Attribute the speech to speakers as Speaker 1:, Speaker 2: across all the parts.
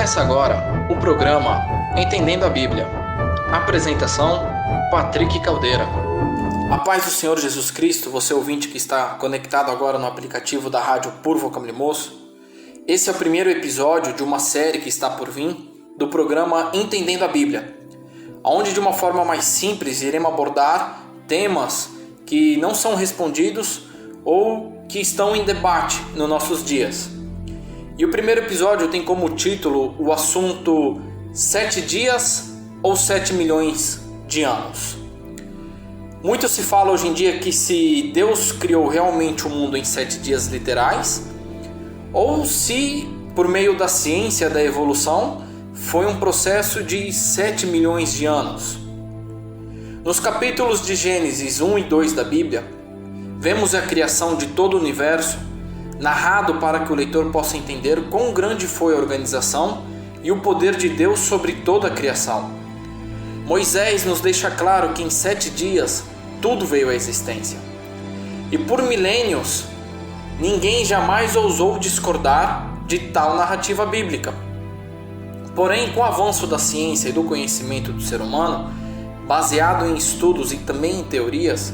Speaker 1: Começa agora o programa Entendendo a Bíblia. Apresentação: Patrick Caldeira. A paz do Senhor Jesus Cristo, você ouvinte que está conectado agora no aplicativo da Rádio Por Vocábulo Moço. Esse é o primeiro episódio de uma série que está por vir do programa Entendendo a Bíblia, onde de uma forma mais simples iremos abordar temas que não são respondidos ou que estão em debate nos nossos dias. E o primeiro episódio tem como título o assunto 7 dias ou 7 milhões de anos. Muito se fala hoje em dia que se Deus criou realmente o mundo em 7 dias literais, ou se por meio da ciência da evolução foi um processo de 7 milhões de anos. Nos capítulos de Gênesis 1 e 2 da Bíblia, vemos a criação de todo o universo, narrado para que o leitor possa entender quão grande foi a organização e o poder de Deus sobre toda a criação. Moisés nos deixa claro que em 7 dias tudo veio à existência. E por milênios, ninguém jamais ousou discordar de tal narrativa bíblica. Porém, com o avanço da ciência e do conhecimento do ser humano, baseado em estudos e também em teorias,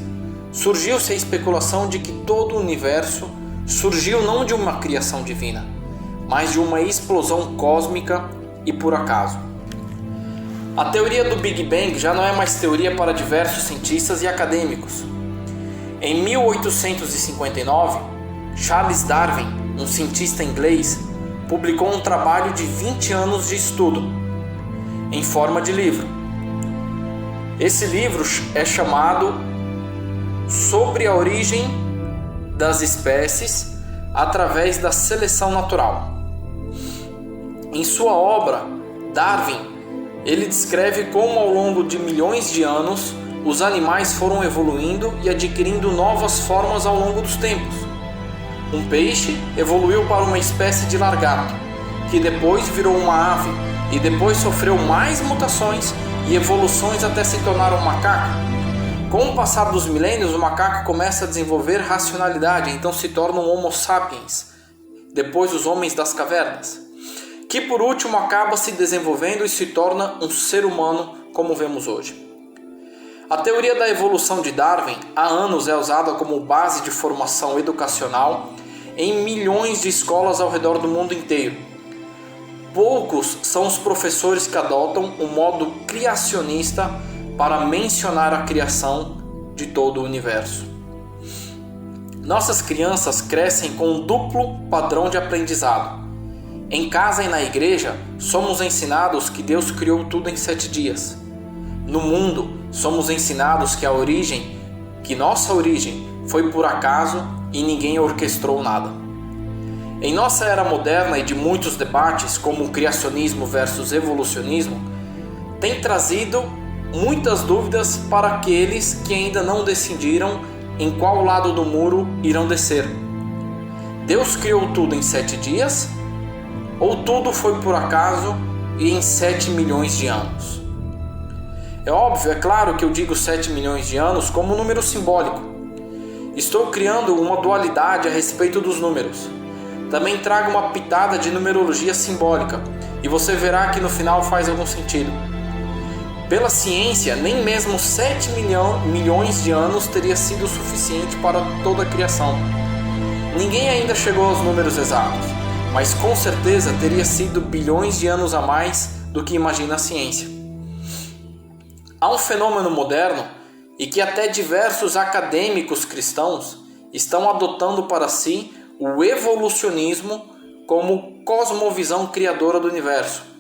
Speaker 1: surgiu-se a especulação de que todo o universo surgiu não de uma criação divina, mas de uma explosão cósmica e por acaso. A teoria do Big Bang já não é mais teoria para diversos cientistas e acadêmicos. Em 1859, Charles Darwin, um cientista inglês, publicou um trabalho de 20 anos de estudo, em forma de livro. Esse livro é chamado Sobre a Origem das Espécies através da Seleção Natural. Em sua obra, Darwin, ele descreve como ao longo de milhões de anos os animais foram evoluindo e adquirindo novas formas ao longo dos tempos. Um peixe evoluiu para uma espécie de lagarto, que depois virou uma ave e depois sofreu mais mutações e evoluções até se tornar um macaco. Com o passar dos milênios, o macaco começa a desenvolver racionalidade, então se torna um Homo sapiens, depois os homens das cavernas, que por último acaba se desenvolvendo e se torna um ser humano como vemos hoje. A teoria da evolução de Darwin há anos é usada como base de formação educacional em milhões de escolas ao redor do mundo inteiro. Poucos são os professores que adotam o modo criacionista para mencionar a criação de todo o universo. Nossas crianças crescem com um duplo padrão de aprendizado. Em casa e na igreja, somos ensinados que Deus criou tudo em 7 dias. No mundo, somos ensinados que nossa origem foi por acaso e ninguém orquestrou nada. Em nossa era moderna e de muitos debates, como o criacionismo versus evolucionismo, tem trazido muitas dúvidas para aqueles que ainda não decidiram em qual lado do muro irão descer. Deus criou tudo em 7 dias? Ou tudo foi por acaso e em 7 milhões de anos? É óbvio, é claro que eu digo 7 milhões de anos como um número simbólico. Estou criando uma dualidade a respeito dos números. Também trago uma pitada de numerologia simbólica e você verá que no final faz algum sentido. Pela ciência, nem mesmo 7 milhões de anos teria sido suficiente para toda a criação. Ninguém ainda chegou aos números exatos, mas com certeza teria sido bilhões de anos a mais do que imagina a ciência. Há um fenômeno moderno e que até diversos acadêmicos cristãos estão adotando para si o evolucionismo como cosmovisão criadora do universo.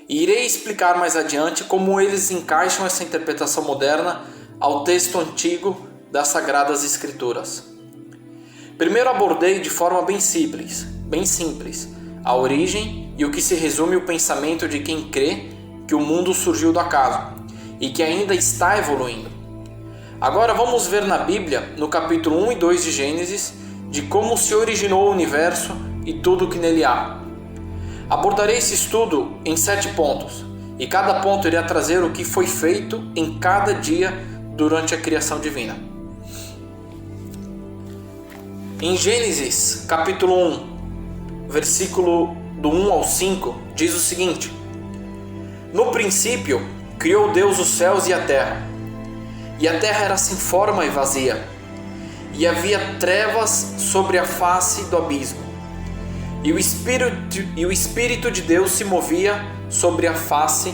Speaker 1: E irei explicar mais adiante como eles encaixam essa interpretação moderna ao texto antigo das Sagradas Escrituras. Primeiro abordei de forma bem simples, a origem e o que se resume o pensamento de quem crê que o mundo surgiu do acaso e que ainda está evoluindo. Agora vamos ver na Bíblia, no capítulo 1 e 2 de Gênesis, de como se originou o universo e tudo o que nele há. Abordarei esse estudo em 7 pontos, e cada ponto irá trazer o que foi feito em cada dia durante a criação divina. Em Gênesis, capítulo 1, versículo do 1 ao 5, diz o seguinte: No princípio, criou Deus os céus e a terra era sem forma e vazia, e havia trevas sobre a face do abismo, e o Espírito de Deus se movia sobre a face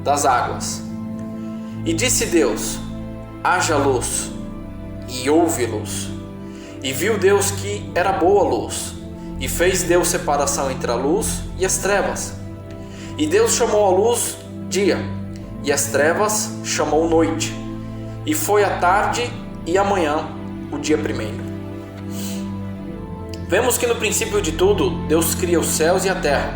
Speaker 1: das águas. E disse Deus: haja luz, e houve luz. E viu Deus que era boa a luz, e fez Deus separação entre a luz e as trevas. E Deus chamou a luz dia, e as trevas chamou noite. E foi a tarde e a manhã o dia primeiro. Vemos que no princípio de tudo, Deus cria os céus e a terra.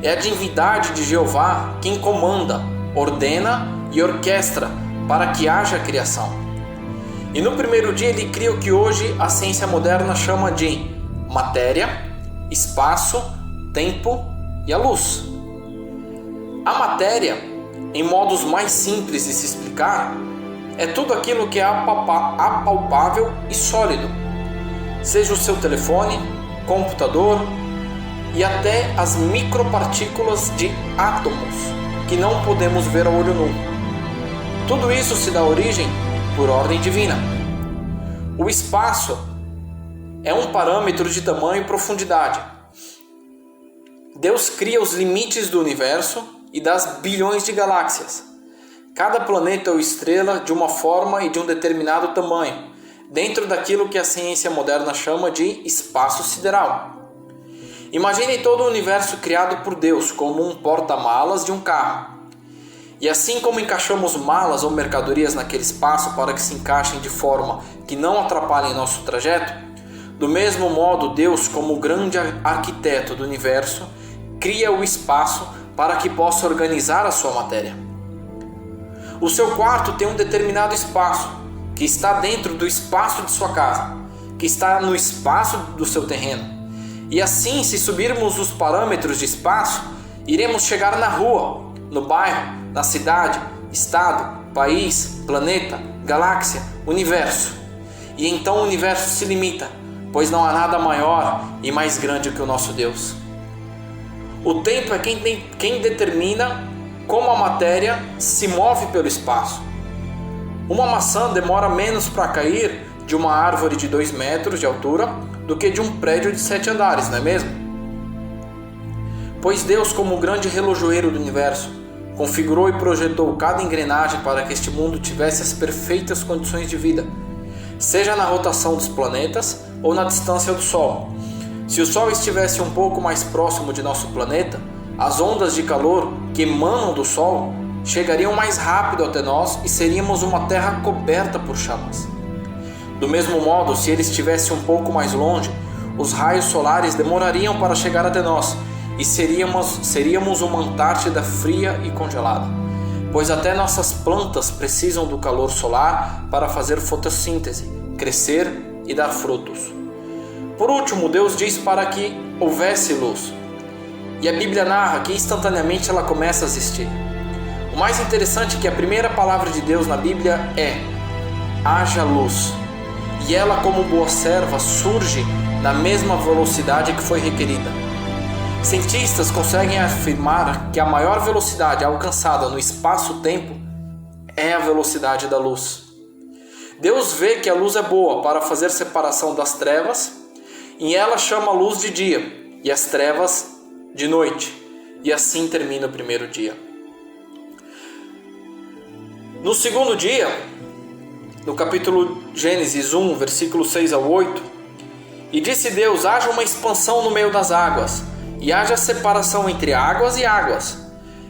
Speaker 1: É a divindade de Jeová quem comanda, ordena e orquestra para que haja a criação. E no primeiro dia ele cria o que hoje a ciência moderna chama de matéria, espaço, tempo e a luz. A matéria, em modos mais simples de se explicar, é tudo aquilo que é apalpável e sólido, seja o seu telefone, computador e até as micropartículas de átomos que não podemos ver a olho nu. Tudo isso se dá origem por ordem divina. O espaço é um parâmetro de tamanho e profundidade. Deus cria os limites do universo e das bilhões de galáxias. Cada planeta ou estrela de uma forma e de um determinado tamanho, dentro daquilo que a ciência moderna chama de espaço sideral. Imagine todo o universo criado por Deus como um porta-malas de um carro. E assim como encaixamos malas ou mercadorias naquele espaço para que se encaixem de forma que não atrapalhem nosso trajeto, do mesmo modo Deus, como o grande arquiteto do universo, cria o espaço para que possa organizar a sua matéria. O seu quarto tem um determinado espaço, que está dentro do espaço de sua casa, que está no espaço do seu terreno. E assim, se subirmos os parâmetros de espaço, iremos chegar na rua, no bairro, na cidade, estado, país, planeta, galáxia, universo. E então o universo se limita, pois não há nada maior e mais grande que o nosso Deus. O tempo é quem determina como a matéria se move pelo espaço. Uma maçã demora menos para cair de uma árvore de 2 metros de altura do que de um prédio de 7 andares, não é mesmo? Pois Deus, como o grande relojoeiro do universo, configurou e projetou cada engrenagem para que este mundo tivesse as perfeitas condições de vida, seja na rotação dos planetas ou na distância do Sol. Se o Sol estivesse um pouco mais próximo de nosso planeta, as ondas de calor que emanam do Sol chegariam mais rápido até nós e seríamos uma terra coberta por chamas. Do mesmo modo, se ele estivesse um pouco mais longe, os raios solares demorariam para chegar até nós e seríamos uma Antártida fria e congelada, pois até nossas plantas precisam do calor solar para fazer fotossíntese, crescer e dar frutos. Por último, Deus diz para que houvesse luz. E a Bíblia narra que instantaneamente ela começa a existir. O mais interessante é que a primeira palavra de Deus na Bíblia é: haja luz. E ela, como boa serva, surge na mesma velocidade que foi requerida. Cientistas conseguem afirmar que a maior velocidade alcançada no espaço-tempo é a velocidade da luz. Deus vê que a luz é boa para fazer separação das trevas, e ela chama a luz de dia e as trevas de noite, e assim termina o primeiro dia. No segundo dia, no capítulo Gênesis 1, versículo 6 ao 8, e disse Deus: haja uma expansão no meio das águas, e haja separação entre águas e águas.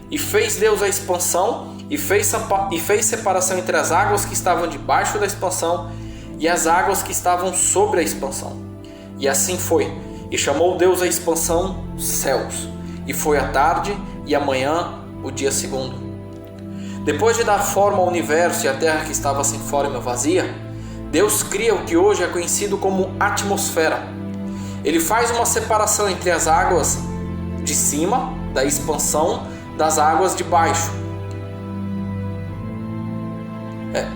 Speaker 1: E fez Deus a expansão, e fez separação entre as águas que estavam debaixo da expansão e as águas que estavam sobre a expansão. E assim foi. E chamou Deus a expansão céus. E foi a tarde e a manhã o dia segundo. Depois de dar forma ao universo e à terra que estava sem forma e vazia, Deus cria o que hoje é conhecido como atmosfera. Ele faz uma separação entre as águas de cima, da expansão, das águas de baixo.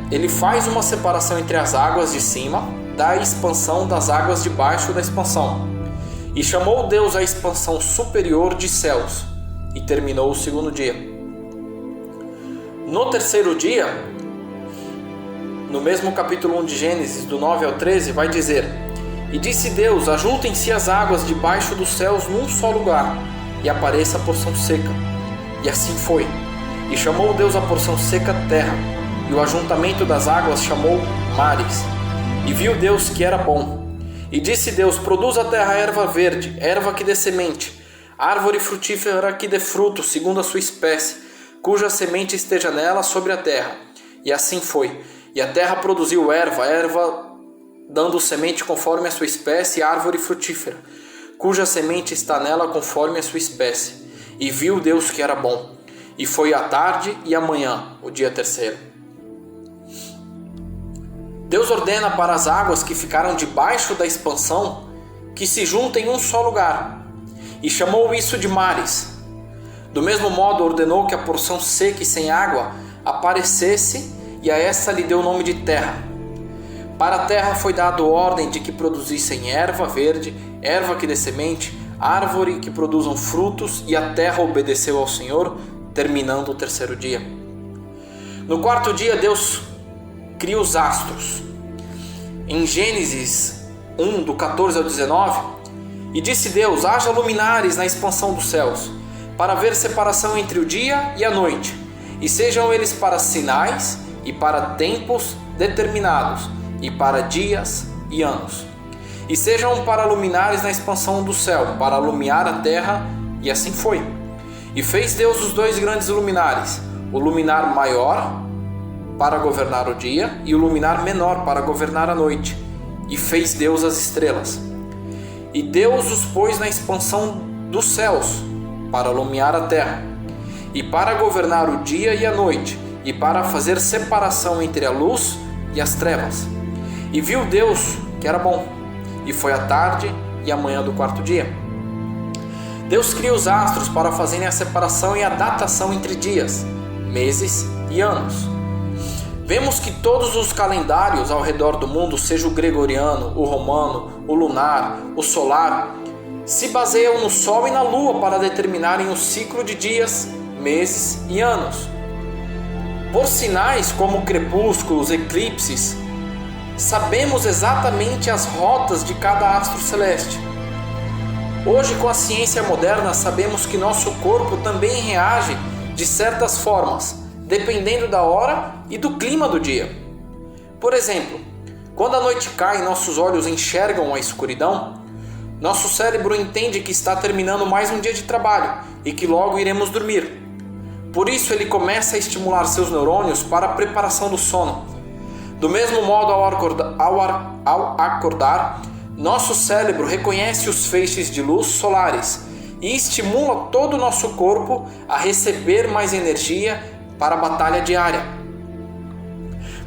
Speaker 1: Ele faz uma separação entre as águas de cima, da expansão, das águas de baixo da expansão. E chamou Deus a expansão superior de céus, e terminou o segundo dia. No terceiro dia, no mesmo capítulo 1 de Gênesis, do 9 ao 13, vai dizer: E disse Deus: Ajuntem-se as águas debaixo dos céus num só lugar, e apareça a porção seca. E assim foi. E chamou Deus a porção seca terra, e o ajuntamento das águas chamou mares. E viu Deus que era bom. E disse Deus: Produz a terra erva verde, erva que dê semente, árvore frutífera que dê fruto, segundo a sua espécie, cuja semente esteja nela sobre a terra. E assim foi. E a terra produziu erva dando semente conforme a sua espécie, árvore frutífera, cuja semente está nela conforme a sua espécie. E viu Deus que era bom. E foi a tarde e a manhã, o dia terceiro. Deus ordena para as águas que ficaram debaixo da expansão que se juntem em um só lugar, e chamou isso de mares. Do mesmo modo ordenou que a porção seca e sem água aparecesse, e a esta lhe deu o nome de terra. Para a terra foi dado ordem de que produzissem erva verde, erva que dê semente, árvore que produzam frutos, e a terra obedeceu ao Senhor, terminando o terceiro dia. No quarto dia Deus cria os astros. Em Gênesis 1, do 14 ao 19, e disse Deus: Haja luminares na expansão dos céus, para haver separação entre o dia e a noite, e sejam eles para sinais e para tempos determinados, e para dias e anos. E sejam para luminares na expansão do céu, para alumiar a terra, e assim foi. E fez Deus os dois grandes luminares, o luminar maior para governar o dia e o luminar menor para governar a noite. E fez Deus as estrelas. E Deus os pôs na expansão dos céus para alumiar a terra, e para governar o dia e a noite, e para fazer separação entre a luz e as trevas. E viu Deus que era bom. E foi a tarde e a manhã do quarto dia. Deus cria os astros para fazerem a separação e a datação entre dias, meses e anos. Vemos que todos os calendários ao redor do mundo, seja o gregoriano, o romano, o lunar, o solar, se baseiam no Sol e na Lua para determinarem o ciclo de dias, meses e anos. Por sinais como crepúsculos, eclipses, sabemos exatamente as rotas de cada astro celeste. Hoje, com a ciência moderna, sabemos que nosso corpo também reage de certas formas, dependendo da hora e do clima do dia. Por exemplo, quando a noite cai e nossos olhos enxergam a escuridão, nosso cérebro entende que está terminando mais um dia de trabalho e que logo iremos dormir. Por isso, ele começa a estimular seus neurônios para a preparação do sono. Do mesmo modo, ao acordar, nosso cérebro reconhece os feixes de luz solares e estimula todo o nosso corpo a receber mais energia para a batalha diária.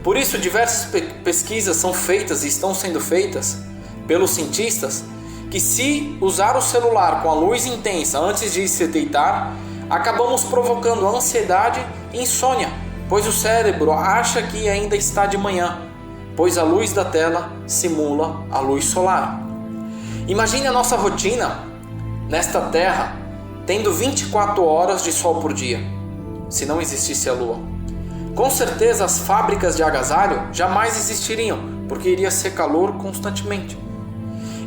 Speaker 1: Por isso, diversas pesquisas são feitas e estão sendo feitas pelos cientistas que, se usar o celular com a luz intensa antes de se deitar, acabamos provocando ansiedade e insônia, pois o cérebro acha que ainda está de manhã, pois a luz da tela simula a luz solar. Imagine a nossa rotina nesta Terra tendo 24 horas de sol por dia, se não existisse a Lua. Com certeza as fábricas de agasalho jamais existiriam, porque iria ser calor constantemente.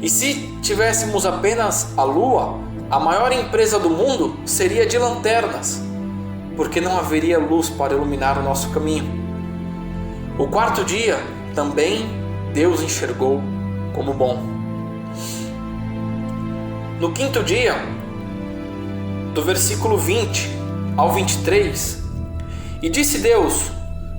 Speaker 1: E se tivéssemos apenas a Lua, a maior empresa do mundo seria de lanternas, porque não haveria luz para iluminar o nosso caminho. O quarto dia também Deus enxergou como bom. No quinto dia, do versículo 20 ao 23, e disse Deus: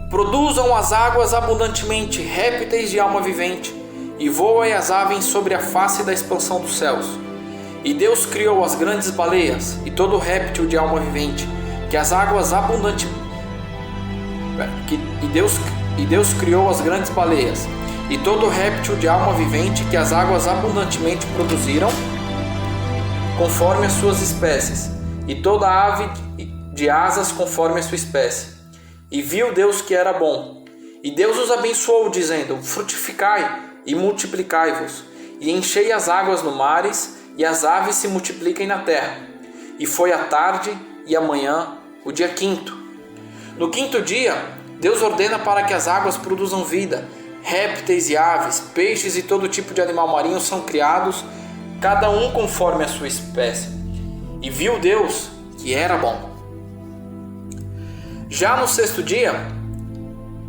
Speaker 1: produzam as águas abundantemente répteis de alma vivente, e voem as aves sobre a face da expansão dos céus. E Deus criou as grandes baleias e todo réptil de alma vivente, que as águas abundantemente... E Deus criou as grandes baleias e todo réptil de alma vivente que as águas abundantemente produziram, conforme as suas espécies, e toda ave de asas conforme a sua espécie. E viu Deus que era bom. E Deus os abençoou, dizendo: frutificai e multiplicai-vos, e enchei as águas no mares, e as aves se multipliquem na terra. E foi a tarde e a manhã, o dia quinto. No quinto dia, Deus ordena para que as águas produzam vida. Répteis e aves, peixes e todo tipo de animal marinho são criados, cada um conforme a sua espécie. E viu Deus que era bom. Já no sexto dia,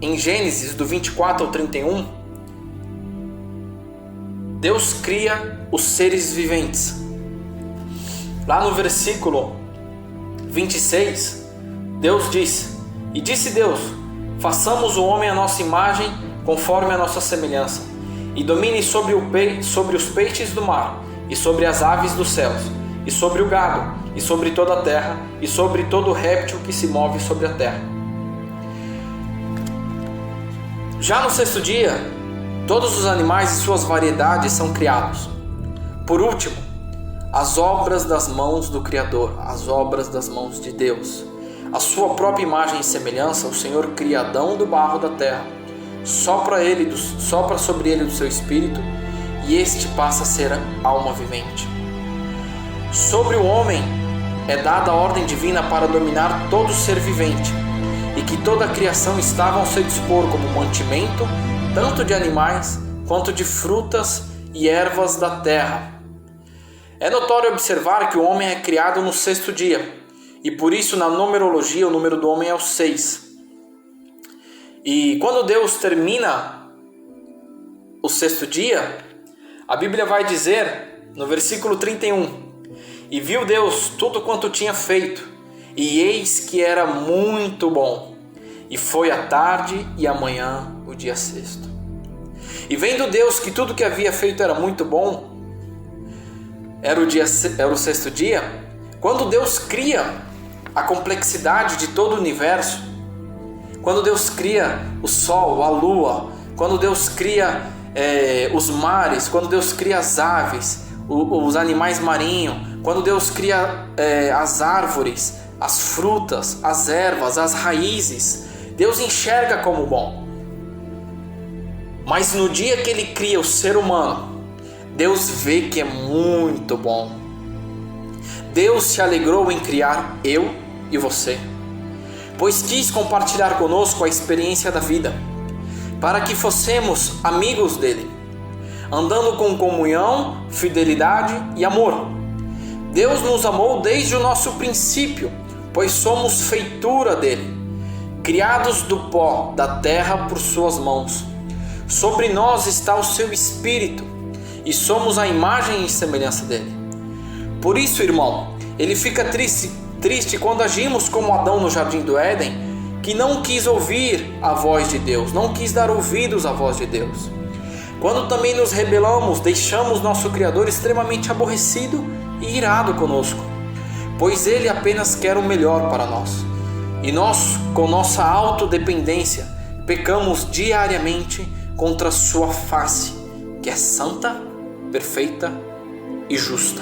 Speaker 1: em Gênesis do 24 ao 31, Deus cria os seres viventes. Lá no versículo 26, Deus diz: E disse Deus: façamos o homem à nossa imagem, conforme a nossa semelhança, e domine sobre os peixes do mar, e sobre as aves dos céus, e sobre o gado, e sobre toda a terra, e sobre todo réptil que se move sobre a terra. Já no sexto dia, todos os animais e suas variedades são criados. Por último, as obras das mãos do Criador, as obras das mãos de Deus. A sua própria imagem e semelhança, o Senhor cria Adão do barro da terra, sopra sobre ele do seu espírito, e este passa a ser alma vivente. Sobre o homem é dada a ordem divina para dominar todo ser vivente, e que toda a criação estava ao seu dispor como mantimento, tanto de animais quanto de frutas e ervas da terra. É notório observar que o homem é criado no sexto dia, e por isso na numerologia o número do homem é o 6. E quando Deus termina o sexto dia, a Bíblia vai dizer no versículo 31: E viu Deus tudo quanto tinha feito, e eis que era muito bom. E foi a tarde e a manhã o dia sexto. E vendo Deus que tudo que havia feito era muito bom, era o sexto dia. Quando Deus cria a complexidade de todo o universo, quando Deus cria o sol, a lua, quando Deus cria os mares, quando Deus cria as aves, os animais marinhos, quando Deus cria as árvores, as frutas, as ervas, as raízes, Deus enxerga como bom. Mas no dia que Ele cria o ser humano, Deus vê que é muito bom. Deus se alegrou em criar eu e você, pois quis compartilhar conosco a experiência da vida, para que fossemos amigos dele, andando com comunhão, fidelidade e amor. Deus nos amou desde o nosso princípio, pois somos feitura dele, criados do pó da terra por suas mãos. Sobre nós está o seu Espírito, e somos a imagem e semelhança dele. Por isso, irmão, ele fica triste quando agimos como Adão no jardim do Éden, que não quis ouvir a voz de Deus, não quis dar ouvidos à voz de Deus. Quando também nos rebelamos, deixamos nosso Criador extremamente aborrecido e irado conosco, pois Ele apenas quer o melhor para nós. E nós, com nossa autodependência, pecamos diariamente contra sua face, que é santa, perfeita e justa.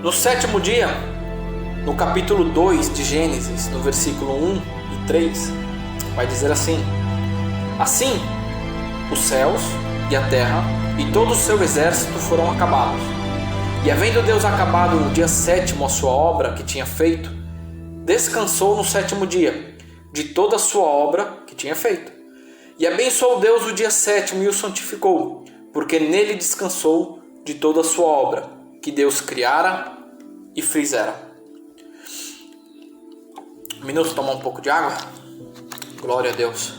Speaker 1: No sétimo dia, no capítulo 2 de Gênesis, no versículo 1 e 3, vai dizer assim: Assim, os céus e a terra e todo o seu exército foram acabados. E havendo Deus acabado no dia sétimo a sua obra que tinha feito, descansou no sétimo dia de toda a sua obra que tinha feito. E abençoou Deus o dia sétimo e o santificou, porque nele descansou de toda a sua obra que Deus criara e fizera. Um minuto, tomar um pouco de água. Glória a Deus.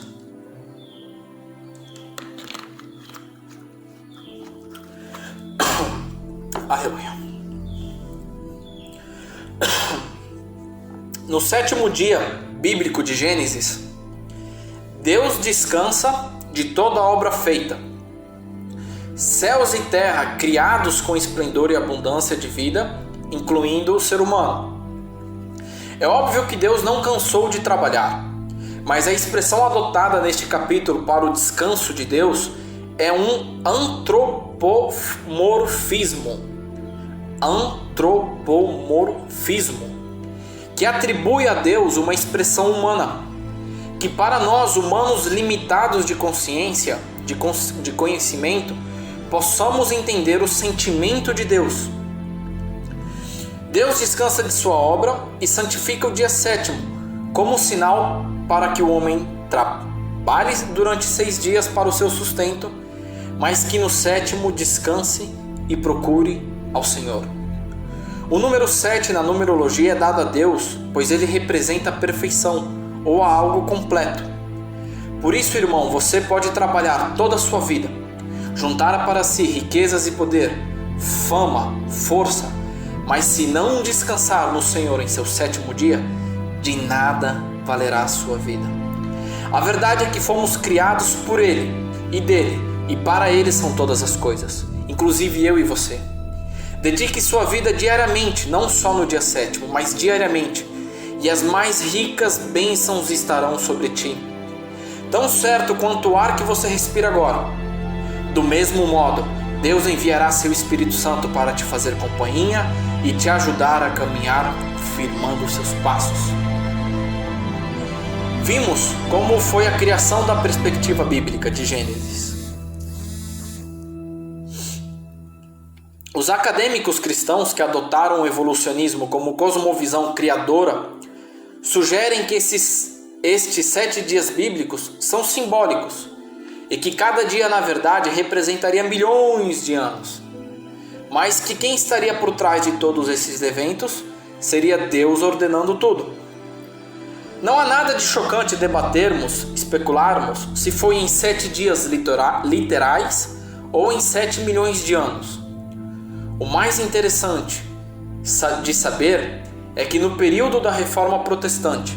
Speaker 1: Aleluia. No sétimo dia bíblico de Gênesis, Deus descansa de toda a obra feita. Céus e terra criados com esplendor e abundância de vida, incluindo o ser humano. É óbvio que Deus não cansou de trabalhar, mas a expressão adotada neste capítulo para o descanso de Deus é um antropomorfismo, que atribui a Deus uma expressão humana, que para nós humanos limitados de consciência, de conhecimento, possamos entender o sentimento de Deus. Deus descansa de sua obra e santifica o dia sétimo, como sinal para que o homem trabalhe durante 6 dias para o seu sustento, mas que no sétimo descanse e procure ao Senhor. O número 7 na numerologia é dado a Deus, pois ele representa a perfeição ou a algo completo. Por isso, irmão, você pode trabalhar toda a sua vida, juntar para si riquezas e poder, fama, força, mas se não descansar no Senhor em seu sétimo dia, de nada valerá a sua vida. A verdade é que fomos criados por Ele e dele, e para Ele são todas as coisas, inclusive eu e você. Dedique sua vida diariamente, não só no dia sétimo, mas diariamente, e as mais ricas bênçãos estarão sobre ti, tão certo quanto o ar que você respira agora. Do mesmo modo, Deus enviará seu Espírito Santo para te fazer companhia e te ajudar a caminhar firmando os seus passos. Vimos como foi a criação da perspectiva bíblica de Gênesis. Os acadêmicos cristãos que adotaram o evolucionismo como cosmovisão criadora sugerem que estes 7 dias bíblicos são simbólicos e que cada dia, na verdade, representaria milhões de anos, mas que quem estaria por trás de todos esses eventos seria Deus ordenando tudo. Não há nada de chocante debatermos, especularmos se foi em 7 dias literais ou em 7 milhões de anos. O mais interessante de saber é que no período da Reforma Protestante,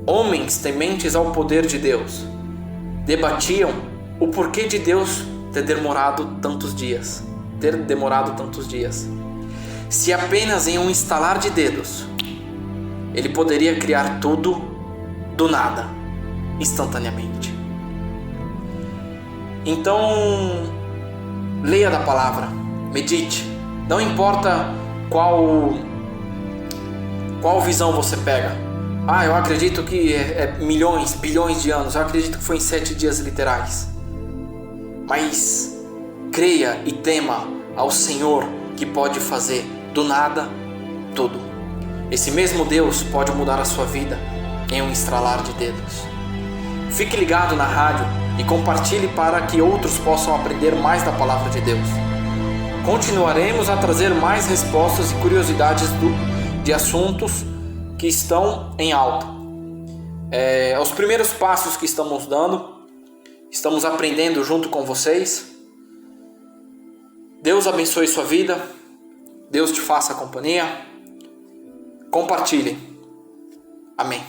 Speaker 1: homens tementes ao poder de Deus debatiam o porquê de Deus ter demorado tantos dias. Se apenas em um estalar de dedos Ele poderia criar tudo do nada, instantaneamente. Então, leia da palavra, medite. Não importa qual visão você pega. Eu acredito que é milhões, bilhões de anos. Eu acredito que foi em 7 dias literais. Mas creia e tema ao Senhor que pode fazer do nada tudo. Esse mesmo Deus pode mudar a sua vida em um estralar de dedos. Fique ligado na rádio e compartilhe para que outros possam aprender mais da palavra de Deus. Continuaremos a trazer mais respostas e curiosidades de assuntos que estão em alta. Os primeiros passos que estamos dando, estamos aprendendo junto com vocês. Deus abençoe sua vida, Deus te faça companhia. Compartilhe. Amém.